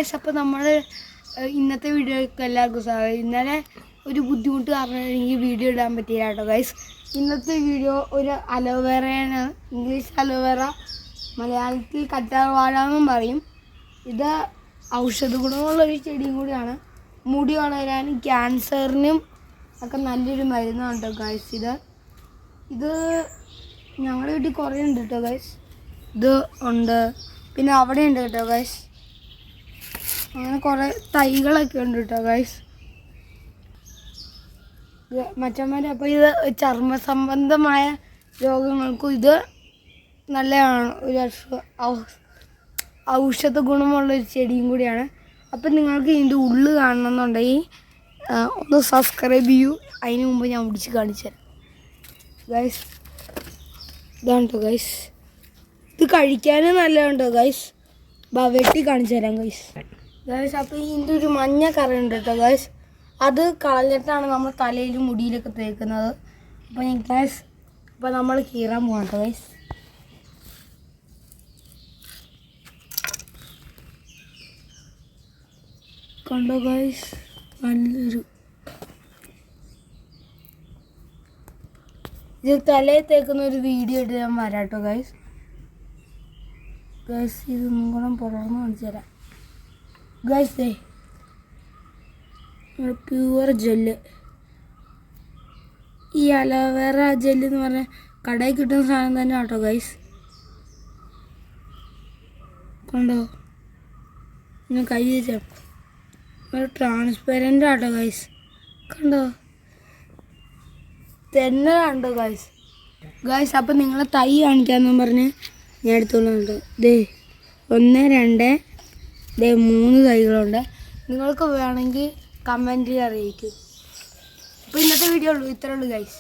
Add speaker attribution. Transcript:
Speaker 1: Guys, അപ്പോൾ നമ്മൾ ഇന്നത്തെ വീഡിയോയ്ക്ക് എല്ലാവർക്കും സ്വാഗതം. ഇന്നലെ ഒരു ബുദ്ധിമുട്ട് കാരണം എനിക്ക് വീഡിയോ ഇടാൻ പറ്റിയില്ല കേട്ടോ ഗൈസ്. ഇന്നത്തെ വീഡിയോ ഒരു അലോവേറയാണ്. ഇംഗ്ലീഷ് അലോവേറ, മലയാളത്തിൽ കറ്റാർവാഴ എന്നും പറയും. ഇത് ഔഷധ ഗുണമുള്ളൊരു ചെടിയും കൂടിയാണ്. മുടി വളരാനും ക്യാൻസറിനും ഒക്കെ നല്ലൊരു മരുന്നാണ് കേട്ടോ ഗൈസ്. ഇത് ഞങ്ങളുടെ വീട്ടിൽ കുറേ ഉണ്ട് കേട്ടോ ഗൈസ്. ഇത് ഉണ്ട്, പിന്നെ അവിടെ ഉണ്ട് കേട്ടോ ഗൈസ്. അങ്ങനെ കുറേ തൈകളൊക്കെ ഉണ്ട് കേട്ടോ ഗൈസ്. മച്ചന്മാർ അപ്പോൾ ഇത് ചർമ്മ സംബന്ധമായ രോഗങ്ങൾക്കും ഇത് നല്ലതാണ്. ഒരു ഔഷധ ഗുണമുള്ളൊരു ചെടിയും കൂടിയാണ്. അപ്പം നിങ്ങൾക്ക് ഇതിൻ്റെ ഉള്ളു കാണണമെന്നുണ്ടെങ്കിൽ ഒന്ന് സബ്സ്ക്രൈബ് ചെയ്യൂ. അതിന് മുമ്പ് ഞാൻ പിടിച്ച് കാണിച്ചു തരാം ഗൈസ്. ഇതാണ് കേട്ടോ ഗൈസ്. ഇത് കഴിക്കാനും നല്ലതുണ്ടോ ഗൈസ്. വെട്ടി കാണിച്ചു തരാം ഗൈസ്. അപ്പോൾ ഇതിൻ്റെ ഒരു മഞ്ഞ കറി ഉണ്ട് കേട്ടോ ഗൈസ്. അത് കളഞ്ഞിട്ടാണ് നമ്മൾ തലയിലും മുടിയിലൊക്കെ തേക്കുന്നത്. അപ്പോൾ ഗൈസ്, അപ്പോൾ നമ്മൾ കീറാൻ പോകാം കേട്ടോ ഗൈസ്. കണ്ടോ ഗൈസ്, നല്ലൊരു ഇത് തലയിൽ തേക്കുന്ന ഒരു വീഡിയോ ഇട്ട് ഞാൻ വരാം കേട്ടോ ഗൈസ്. ഗൈസ്, ഇത് നിങ്ങളും പുറമെ കാണിച്ചു തരാം ഗൈസ്. പ്യുവർ ജെല്ല്, ഈ അലോവേറ ജെല്ല് എന്ന് പറഞ്ഞാൽ കടയിൽ കിട്ടുന്ന സാധനം തന്നെ കേട്ടോ ഗൈസ്. കണ്ടോ, ഞാൻ കൈ വെച്ചാൽ ട്രാൻസ്പെറൻ്റ് ആട്ടോ ഗൈസ്. കണ്ടോ, തന്നെ കണ്ടോ ഗൈസ്. അപ്പം നിങ്ങളെ തൈ കാണിക്കാമെന്നും പറഞ്ഞ് ഞാൻ എടുത്തോളുണ്ട്. 1 2 3 തൈകളുണ്ട്. നിങ്ങൾക്ക് വേണമെങ്കിൽ കമൻറ്റിൽ അറിയിക്കും. അപ്പോൾ ഇന്നത്തെ വീഡിയോ ഉള്ളൂ, ഇത്രേ ഉള്ളൂ ഗൈസ്.